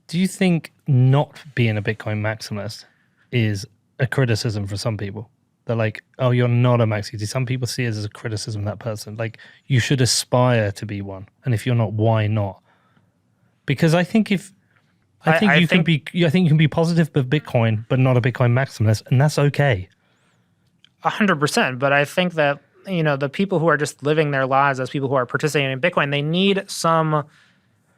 Do you think not being a Bitcoin maximalist is a criticism for some people? They're like, oh, you're not a maxi. Some people see it as a criticism of that person. Like, you should aspire to be one. And if you're not, why not? Because I think I think you can be positive with Bitcoin, but not a Bitcoin maximalist, and that's okay. 100%. But I think that, the people who are just living their lives as people who are participating in Bitcoin, they need some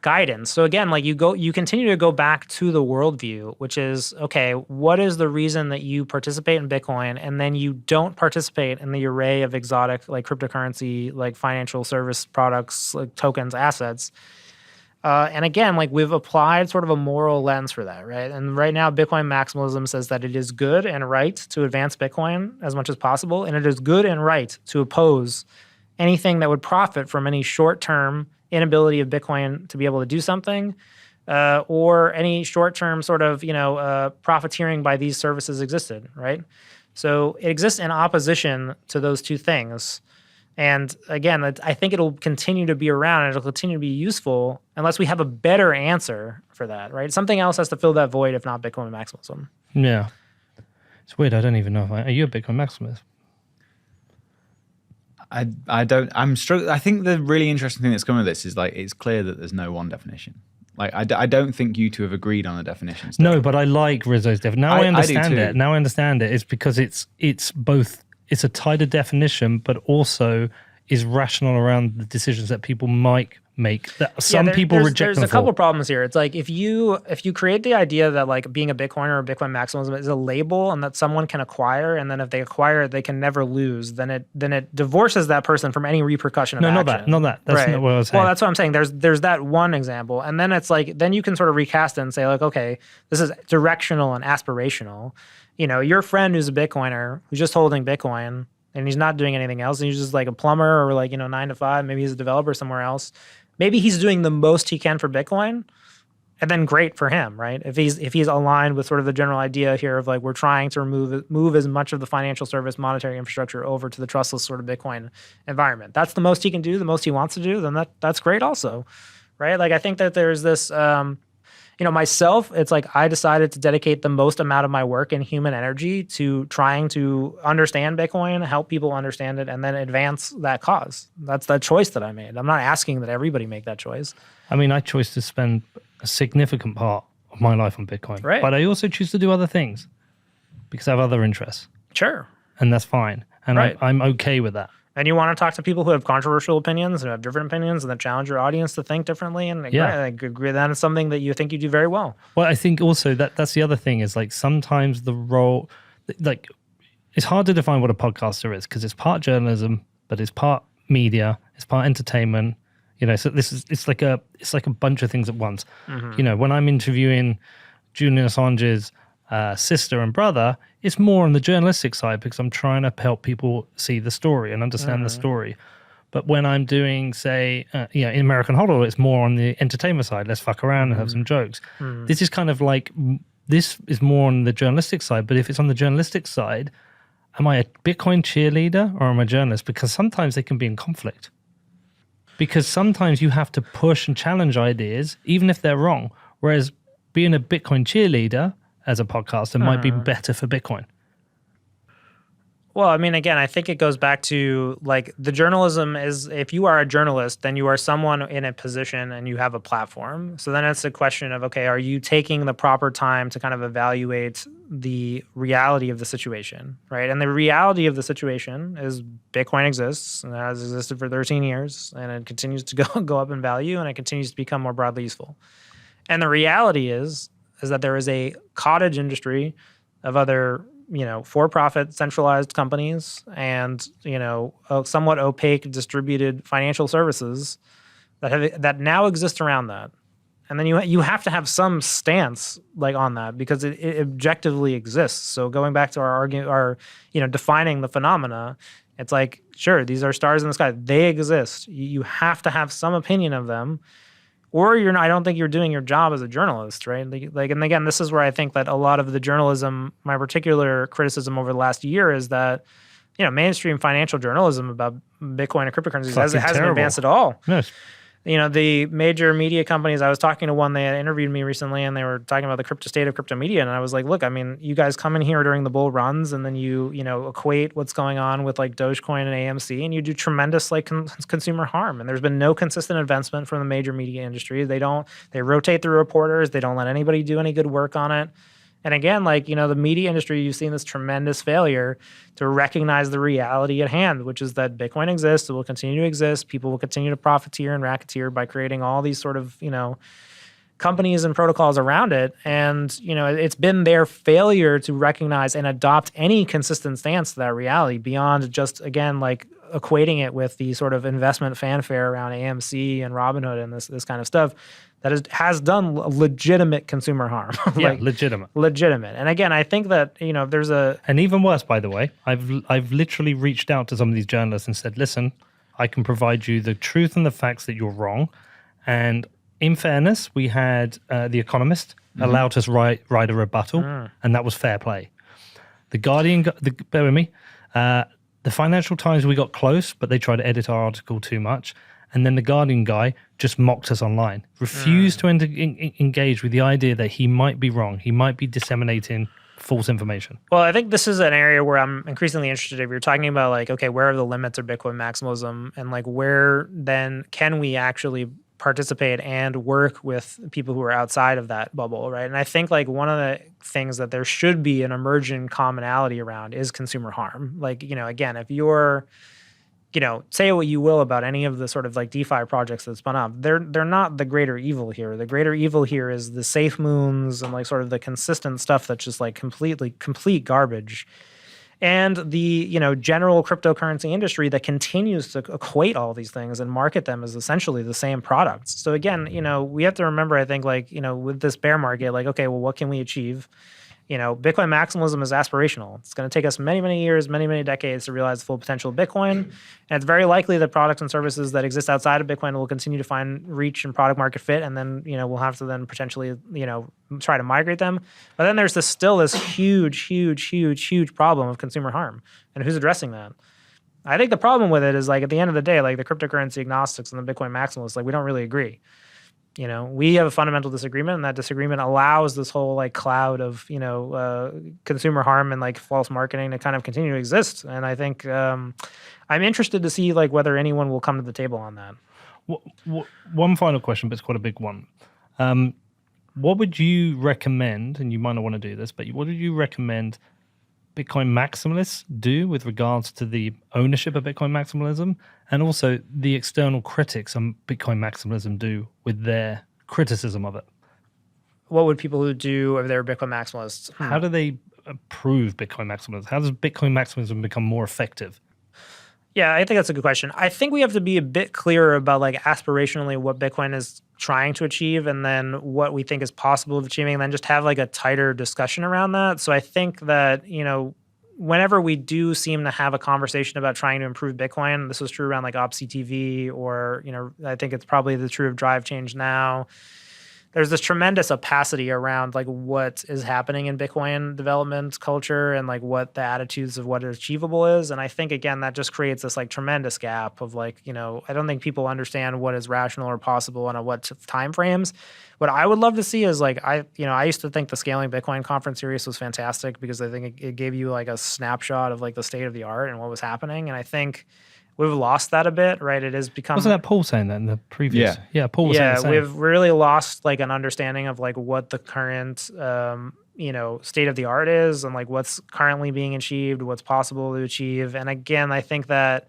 guidance. So again, like you continue to go back to the worldview, which is, okay, what is the reason that you participate in Bitcoin and then you don't participate in the array of exotic, like cryptocurrency, like financial service products, like tokens, assets? And again, like we've applied sort of a moral lens for that, right? And right now, Bitcoin maximalism says that it is good and right to advance Bitcoin as much as possible, and it is good and right to oppose anything that would profit from any short-term inability of Bitcoin to be able to do something, or any short-term sort of, profiteering by these services existed, right? So it exists in opposition to those two things. And again, I think it'll continue to be around and it'll continue to be useful unless we have a better answer for that, right? Something else has to fill that void if not Bitcoin maximalism. Yeah. It's weird. I don't even know. Are you a Bitcoin maximalist? I don't. I'm struggling. I think the really interesting thing that's coming with this is like it's clear that there's no one definition. Like I don't think you two have agreed on a definition. Still. No, but I like Rizzo's definition. Now I understand it. Now I understand it. It's because it's both. It's a tighter definition, but also is rational around the decisions that people might make. That some people reject. There's a couple problems here. It's like if you create the idea that like being a Bitcoiner or Bitcoin maximalism is a label and that someone can acquire, and then if they acquire it, they can never lose, then it divorces that person from any repercussion of action. Not that. That's not what I was saying. Well, that's what I'm saying. There's that one example, and then it's like then you can sort of recast it and say like, okay, this is directional and aspirational. Your friend who's a Bitcoiner who's just holding Bitcoin and he's not doing anything else, and he's just like a plumber or like 9 to 5. Maybe he's a developer somewhere else. Maybe he's doing the most he can for Bitcoin, and then great for him, right? If he's aligned with sort of the general idea here of like we're trying to move as much of the financial service monetary infrastructure over to the trustless sort of Bitcoin environment. That's the most he can do, the most he wants to do. Then that's great also, right? Like I think that there's this. Myself, it's like I decided to dedicate the most amount of my work and human energy to trying to understand Bitcoin, help people understand it, and then advance that cause. That's the choice that I made. I'm not asking that everybody make that choice. I mean, I chose to spend a significant part of my life on Bitcoin. Right. But I also choose to do other things because I have other interests. Sure. And that's fine. And right. I'm okay with that. And you want to talk to people who have controversial opinions and have different opinions and that challenge your audience to think differently. And I agree that is something that you think you do very well. Well, I think also that's the other thing is like sometimes the role, like it's hard to define what a podcaster is because it's part journalism, but it's part media, it's part entertainment. So it's like a bunch of things at once. Mm-hmm. When I'm interviewing Julian Assange's sister and brother, it's more on the journalistic side because I'm trying to help people see the story and understand the story. But when I'm doing, say, in American Hodl, it's more on the entertainment side. Let's fuck around and have some jokes. This is kind of like, this is more on the journalistic side. But if it's on the journalistic side, am I a Bitcoin cheerleader or am I a journalist? Because sometimes they can be in conflict. Because sometimes you have to push and challenge ideas, even if they're wrong. Whereas being a Bitcoin cheerleader as a podcaster might be better for Bitcoin. Well, I mean, again, I think it goes back to like the journalism is if you are a journalist, then you are someone in a position and you have a platform. So then it's a question of, okay, are you taking the proper time to kind of evaluate the reality of the situation, right? And the reality of the situation is Bitcoin exists and has existed for 13 years and it continues to go up in value and it continues to become more broadly useful. And the reality is that there is a cottage industry of other, for-profit centralized companies and, somewhat opaque distributed financial services that now exist around that. And then you have to have some stance like on that because it objectively exists. So going back to our defining the phenomena, it's like, sure, these are stars in the sky. They exist. You have to have some opinion of them. Or I don't think you're doing your job as a journalist, right? Like, and again, this is where I think that a lot of the journalism, my particular criticism over the last year is that, mainstream financial journalism about Bitcoin and cryptocurrencies hasn't advanced at all. Yes. the major media companies, I was talking to one, they had interviewed me recently, and they were talking about the crypto state of crypto media. And I was like, look, I mean, you guys come in here during the bull runs, and then you equate what's going on with like Dogecoin and AMC, and you do tremendous like consumer harm. And there's been no consistent investment from the major media industry. They rotate through reporters. They don't let anybody do any good work on it. And again, like, the media industry, you've seen this tremendous failure to recognize the reality at hand, which is that Bitcoin exists. It will continue to exist. People will continue to profiteer and racketeer by creating all these sort of, companies and protocols around it. And, it's been their failure to recognize and adopt any consistent stance to that reality beyond just, again, like equating it with the sort of investment fanfare around AMC and Robinhood and this kind of stuff that has done legitimate consumer harm. Like, legitimate. And again, I think that, there's and even worse, by the way, I've literally reached out to some of these journalists and said, listen, I can provide you the truth and the facts that you're wrong. And in fairness, we had The Economist allowed us write a rebuttal, and that was fair play. The Guardian, bear with me, the Financial Times, we got close, but they tried to edit our article too much. And then the Guardian guy just mocked us online, refused to engage with the idea that he might be wrong. He might be disseminating false information. Well, I think this is an area where I'm increasingly interested. If you're talking about like, okay, where are the limits of Bitcoin maximalism, and like where then can we actually participate and work with people who are outside of that bubble, right? And I think like one of the things that there should be an emergent commonality around is consumer harm. Like, again, if you're say what you will about any of the sort of like DeFi projects that spun up, they're not the greater evil here. The greater evil here is the safe moons and like sort of the consistent stuff that's just like complete garbage. And the, general cryptocurrency industry that continues to equate all these things and market them as essentially the same products. So again, we have to remember, I think, like, with this bear market, like, okay, well, what can we achieve? Bitcoin maximalism is aspirational. It's going to take us many, many years, many, many decades to realize the full potential of Bitcoin. And it's very likely that products and services that exist outside of Bitcoin will continue to find reach and product market fit. And then, we'll have to then potentially, try to migrate them. But then there's still this huge problem of consumer harm. And who's addressing that? I think the problem with it is, like, at the end of the day, like the cryptocurrency agnostics and the Bitcoin maximalists, like, we don't really agree. We have a fundamental disagreement, and that disagreement allows this whole like cloud of, consumer harm and like false marketing to kind of continue to exist. And I think I'm interested to see like whether anyone will come to the table on that. One final question, but it's quite a big one. What would you recommend, and you might not want to do this, but what would you recommend Bitcoin maximalists do with regards to the ownership of Bitcoin maximalism, and also the external critics on Bitcoin maximalism do with their criticism of it? What would people who do if they're Bitcoin maximalists? How do they prove Bitcoin maximalism? How does Bitcoin maximalism become more effective? Yeah, I think that's a good question. I think we have to be a bit clearer about like aspirationally what Bitcoin is trying to achieve, and then what we think is possible of achieving, and then just have like a tighter discussion around that. So I think that, whenever we do seem to have a conversation about trying to improve Bitcoin, this was true around like OpsCTV, or, I think it's probably true of Drive Change now. There's this tremendous opacity around like what is happening in Bitcoin development culture and like what the attitudes of what is achievable is. And I think, again, that just creates this like tremendous gap of like, I don't think people understand what is rational or possible and on what time frames. What I would love to see is like, I used to think the Scaling Bitcoin conference series was fantastic because I think it gave you like a snapshot of like the state of the art and what was happening. And I think we've lost that a bit, right? It has become... Wasn't that Paul saying that in the previous... Yeah, Paul was saying the same. We've really lost like an understanding of like what the current, state of the art is, and like what's currently being achieved, what's possible to achieve. And again, I think that,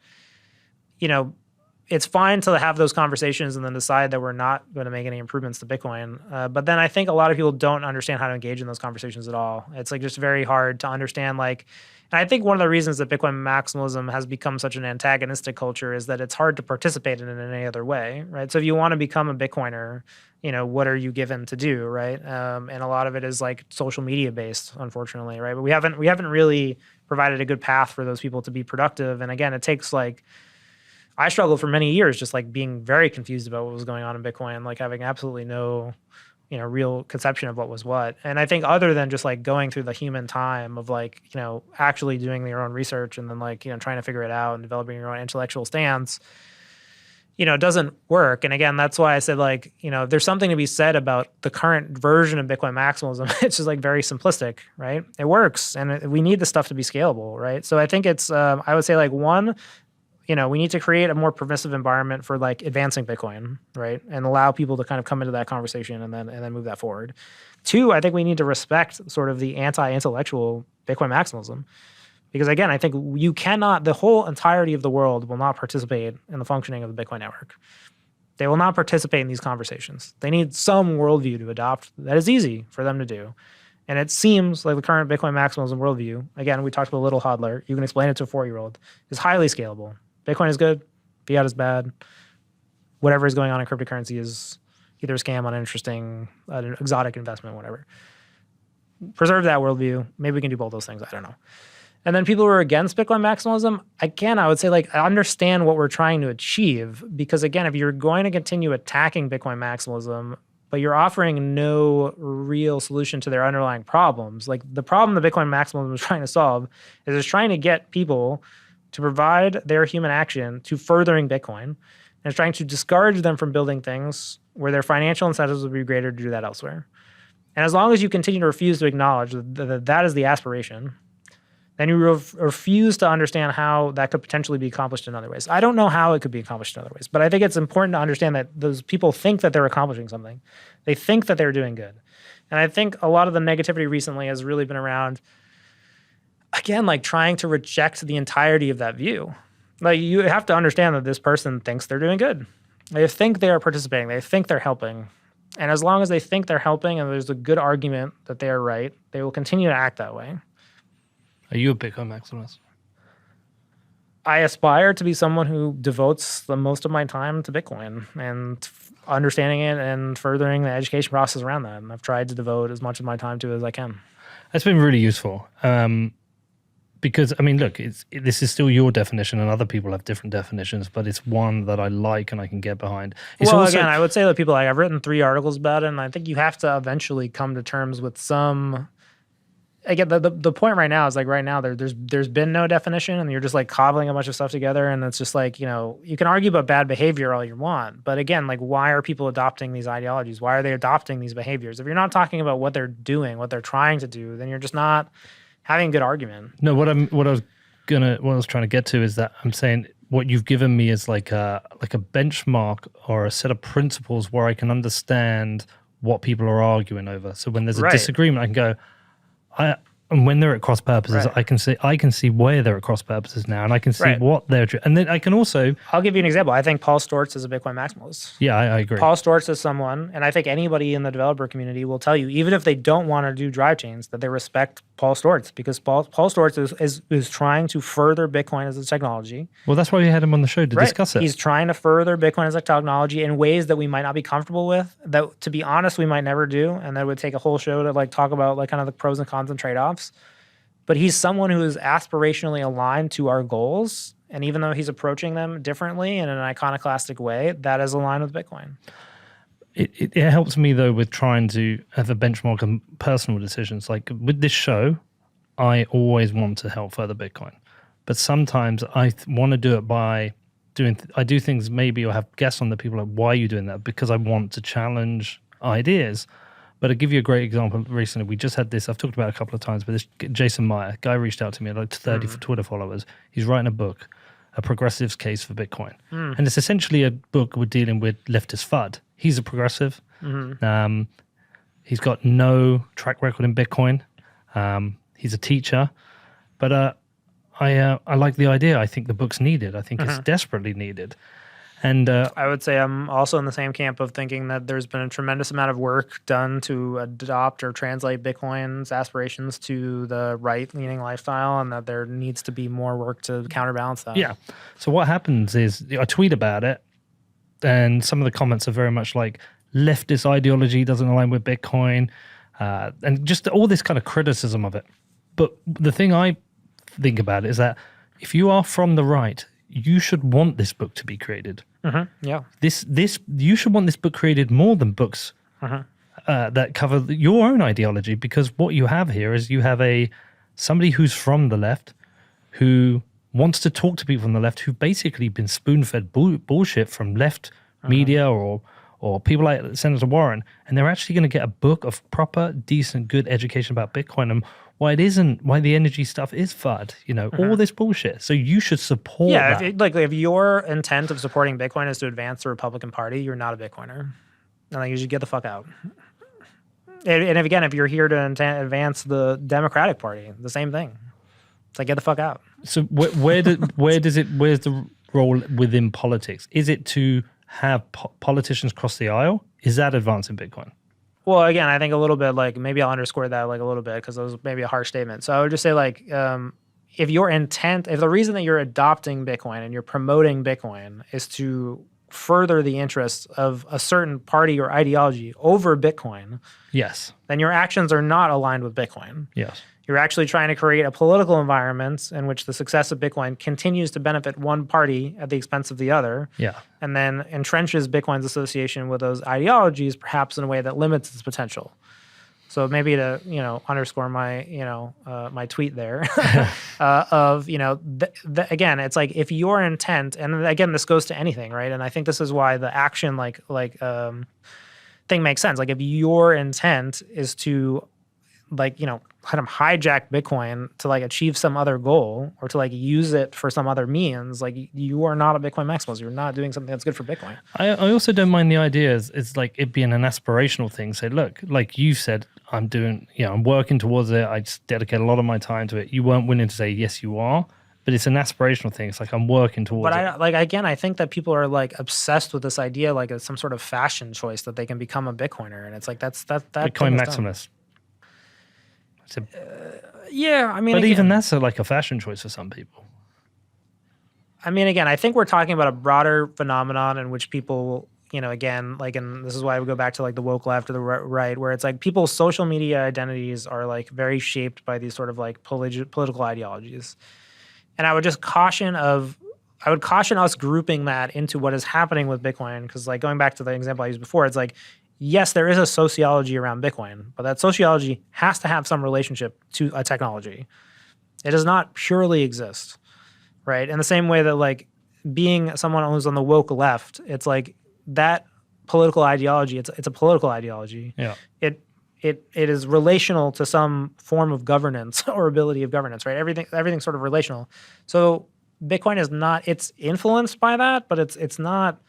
it's fine to have those conversations and then decide that we're not going to make any improvements to Bitcoin. But then I think a lot of people don't understand how to engage in those conversations at all. It's like just very hard to understand like... And I think one of the reasons that Bitcoin maximalism has become such an antagonistic culture is that it's hard to participate in it in any other way, right? So if you want to become a Bitcoiner, what are you given to do, right? And a lot of it is like social media based, unfortunately, right? But we haven't really provided a good path for those people to be productive. And again, it takes like... I struggled for many years just like being very confused about what was going on in Bitcoin, like having absolutely no... real conception of what was what. And I think other than just like going through the human time of like, actually doing your own research and then like, trying to figure it out and developing your own intellectual stance, doesn't work. And again, that's why I said, like, there's something to be said about the current version of Bitcoin maximalism. It's just like very simplistic, right? It works, and we need this stuff to be scalable, right? So I think it's, I would say, like, one, we need to create a more permissive environment for like advancing Bitcoin, right? And allow people to kind of come into that conversation and then move that forward. Two, I think we need to respect sort of the anti-intellectual Bitcoin maximalism. Because again, I think the whole entirety of the world will not participate in the functioning of the Bitcoin network. They will not participate in these conversations. They need some worldview to adopt that is easy for them to do. And it seems like the current Bitcoin maximalism worldview, again, we talked about little hodler, you can explain it to a 4-year-old, is highly scalable. Bitcoin is good, fiat is bad. Whatever is going on in cryptocurrency is either a scam, uninteresting, an exotic investment, whatever. Preserve that worldview. Maybe we can do both those things. I don't know. And then people who are against Bitcoin maximalism, again, I would say, like, I understand what we're trying to achieve, because again, if you're going to continue attacking Bitcoin maximalism, but you're offering no real solution to their underlying problems, like the problem that Bitcoin maximalism is trying to solve is it's trying to get people to provide their human action to furthering Bitcoin, and it's trying to discourage them from building things where their financial incentives would be greater to do that elsewhere. And as long as you continue to refuse to acknowledge that that is the aspiration, then you refuse to understand how that could potentially be accomplished in other ways. I don't know how it could be accomplished in other ways, but I think it's important to understand that those people think that they're accomplishing something. They think that they're doing good. And I think a lot of the negativity recently has really been around, again, like trying to reject the entirety of that view. Like, you have to understand that this person thinks they're doing good. They think they are participating. They think they're helping. And as long as they think they're helping and there's a good argument that they are right, they will continue to act that way. Are you a Bitcoin maximalist? I aspire to be someone who devotes the most of my time to Bitcoin and understanding it and furthering the education process around that. And I've tried to devote as much of my time to it as I can. That's been really useful. Because, I mean, look, this is still your definition, and other people have different definitions, but it's one that I like and I can get behind. It's well, also, again, I would say that people, like, I've written 3 articles about it, and I think you have to eventually come to terms with some. Again, the point right now is, like, right now there's been no definition, and you're just like cobbling a bunch of stuff together, and it's just like, you can argue about bad behavior all you want, but again, like, why are people adopting these ideologies? Why are they adopting these behaviors? If you're not talking about what they're doing, what they're trying to do, then you're just not having a good argument. No, what I was trying to get to is that I'm saying what you've given me is like a benchmark or a set of principles where I can understand what people are arguing over. So when there's a disagreement, I can go, and when they're at cross purposes, I can see where they're at cross purposes now, and I can see what they're, and then I can also. I'll give you an example. I think Paul Storz is a Bitcoin maximalist. Yeah, I agree. Paul Storz is someone, and I think anybody in the developer community will tell you, even if they don't want to do drive chains, that they respect Paul Storz, because Paul Storz is trying to further Bitcoin as a technology. Well, that's why we had him on the show to discuss it. He's trying to further Bitcoin as a technology in ways that we might not be comfortable with, that, to be honest, we might never do, and that would take a whole show to like talk about like kind of the pros and cons and trade-offs. But he's someone who is aspirationally aligned to our goals, and even though he's approaching them differently in an iconoclastic way, that is aligned with Bitcoin. It helps me, though, with trying to have a benchmark of personal decisions. Like with this show, I always want to help further Bitcoin. But sometimes I want to do it by I do things maybe, or have guests on the people like, why are you doing that? Because I want to challenge ideas. But I'll give you a great example. Recently, we just had this, I've talked about it a couple of times, but this Jason Meyer, guy reached out to me, like 30 Twitter followers. He's writing a book, A Progressive's Case for Bitcoin. And it's essentially a book we're dealing with leftist FUD. He's a progressive. He's got no track record in Bitcoin. He's a teacher. But I like the idea. I think the book's needed. I think it's desperately needed. And I would say I'm also in the same camp of thinking that there's been a tremendous amount of work done to adopt or translate Bitcoin's aspirations to the right-leaning lifestyle, and that there needs to be more work to counterbalance that. Yeah. So what happens is I tweet about it, and some of the comments are very much like, leftist ideology doesn't align with Bitcoin, and just all this kind of criticism of it. But the thing I think about it is that if you are from the right, you should want this book to be created. Yeah. You should want this book created more than books that cover your own ideology, because what you have here is you have somebody who's from the left who wants to talk to people on the left who've basically been spoon-fed bullshit from left media or people like Senator Warren, and they're actually going to get a book of proper, decent, good education about Bitcoin and why the energy stuff is FUD, all this bullshit. So you should support that. If your intent of supporting Bitcoin is to advance the Republican Party, you're not a Bitcoiner. And you should get the fuck out. And if you're here to advance the Democratic Party, the same thing. It's like, get the fuck out. So where's the role within politics? Is it to have politicians cross the aisle? Is that advancing Bitcoin? Well, again, I think a little bit maybe I'll underscore that a little bit because it was maybe a harsh statement. So I would just say if the reason that you're adopting Bitcoin and you're promoting Bitcoin is to further the interests of a certain party or ideology over Bitcoin, yes, then your actions are not aligned with Bitcoin. Yes. You're actually trying to create a political environment in which the success of Bitcoin continues to benefit one party at the expense of the other. Yeah. And then entrenches Bitcoin's association with those ideologies, perhaps in a way that limits its potential. So maybe to underscore my my tweet there again, it's like if your intent, and again this goes to anything, right? And I think this is why the action thing makes sense. Like if your intent is to kind of hijack Bitcoin to achieve some other goal or to use it for some other means, you are not a Bitcoin maximalist. You're not doing something that's good for Bitcoin. I also don't mind the idea it's like it being an aspirational thing. Say, look, like you said, I'm doing, I'm working towards it. I just dedicate a lot of my time to it. You weren't willing to say, yes, you are. But it's an aspirational thing. It's like I'm working towards it. But I think that people are obsessed with this idea it's some sort of fashion choice that they can become a Bitcoiner. And it's like that Bitcoin maximalist. Yeah, I mean, but even that's a fashion choice for some people. I mean, again, I think we're talking about a broader phenomenon in which people, again, and this is why we go back to the woke left or the right, where it's people's social media identities are very shaped by these sort of political ideologies, and I would caution us grouping that into what is happening with Bitcoin, because going back to the example I used before, it's yes, there is a sociology around Bitcoin, but that sociology has to have some relationship to a technology. It does not purely exist, right? In the same way that being someone who's on the woke left, it's that political ideology. It's a political ideology. Yeah. It is relational to some form of governance or ability of governance, right? Everything's sort of relational. So Bitcoin is not. It's influenced by that, but it's not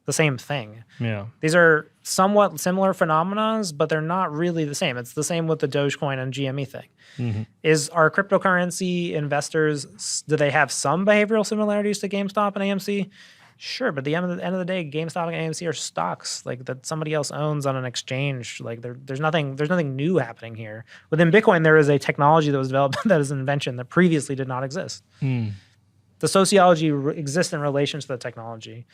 the same thing. Yeah. These are somewhat similar phenomena, but they're not really the same. It's the same with the Dogecoin and GME thing. Mm-hmm. Are cryptocurrency investors, do they have some behavioral similarities to GameStop and AMC? Sure, but at the end of the day, GameStop and AMC are stocks that somebody else owns on an exchange. There's nothing new happening here. Within Bitcoin, there is a technology that was developed that is an invention that previously did not exist. The sociology exists in relation to the technology,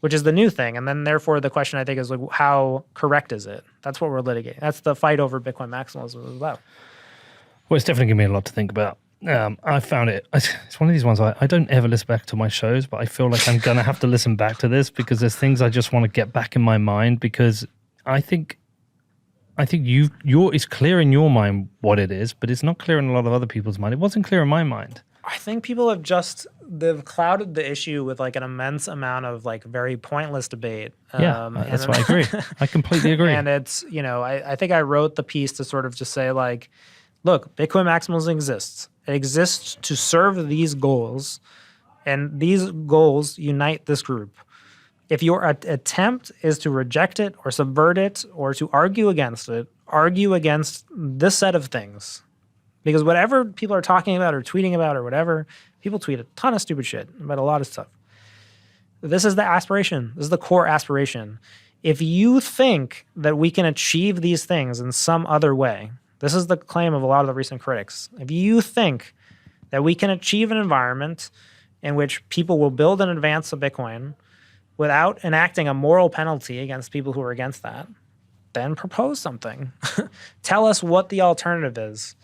which is the new thing. And then therefore the question I think is how correct is it? That's what we're litigating. That's the fight over Bitcoin maximalism is about. Well, it's definitely given me a lot to think about. I found it's one of these ones I don't ever listen back to my shows, but I feel like I'm going to have to listen back to this because there's things I just want to get back in my mind, because I think it's clear in your mind what it is, but it's not clear in a lot of other people's mind. It wasn't clear in my mind. I think people have they've clouded the issue with an immense amount of very pointless debate. That's why I agree. I completely agree. And it's, I think I wrote the piece to sort of just say look, Bitcoin maximalism exists. It exists to serve these goals, and these goals unite this group. If your attempt is to reject it or subvert it or to argue against it, argue against this set of things. Because whatever people are talking about or tweeting about or whatever, people tweet a ton of stupid shit about a lot of stuff. This is the aspiration. This is the core aspiration. If you think that we can achieve these things in some other way, this is the claim of a lot of the recent critics. If you think that we can achieve an environment in which people will build and advance a Bitcoin without enacting a moral penalty against people who are against that, then propose something. Tell us what the alternative is.